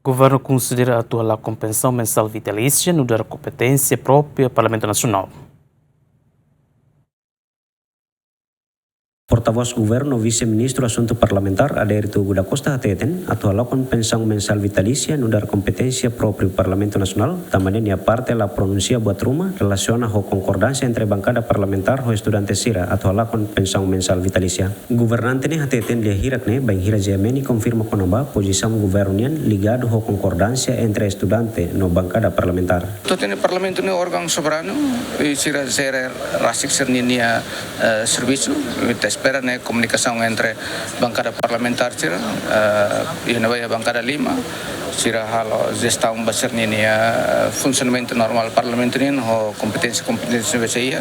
Governo considera atuar a compensação mensal vitalícia no dar competência própria ao Parlamento Nacional. Porta-voz Governo Vice-Ministro Assunto Parlamentar Adérito da Costa ateten atual pensão mensal vitalícia no dar competência própria ao Parlamento Nacional, também a parte la pronuncia buat rumah relaciona ho concordância entre bancada parlamentar ho estudante sira atual pensão mensal vitalícia. Governante ne ateten dia hirak ne bang hira jameni confirma konamba posição governian ligado ho concordância entre estudante no bancada parlamentar. Totene parlamento ne órgão soberano e sira zero rasik serninia serviço espera né comunicação entre bancada parlamentar sira e a bancada 5 sira halo gestão basarni funcionamento normal parlamento ni ho competência besia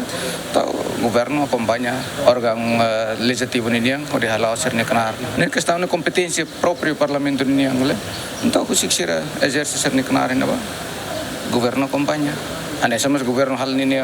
então governo acompanha órgão legislativo ni yang ho halo serni kenar ne questão de competência próprio parlamento ni yang então kusik sira exerce serni kenar ne ba governo acompanha. Ane sama governo hal ini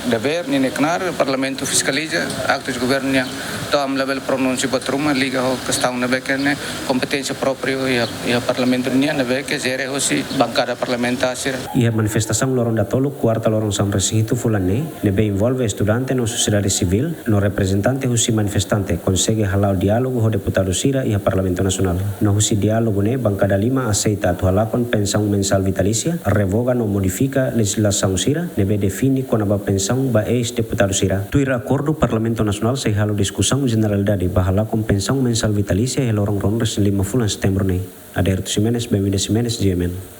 dever ini kenar parlamento fiscaliza aktos governo yang tam level pronunci buat rumah liga ho questão na bekene competência próprio ya parlamento ni na beke zere ho si bancada parlamentar sira. Ia manifestação lorong da tolu quarta lorong sam recinto fulane nebe envolve estudante no sociedade civil no representante ho si manifestante consegue halau diálogo ho deputado sira ia parlamento nacional. No ho si diálogo ne bancada 5 aceita atualakon pensão mensal vitalícia revoga no modifica legislação nebe define quando a pensão ba ex-deputado sira. Tuira acordo Parlamento Nacional se halo discussão generalidade bahala com pensão mensal vitalícia e lorong-lorong 5 setembro ne. Adérito Ximenes, Bem-vindo Ximenes, GMN.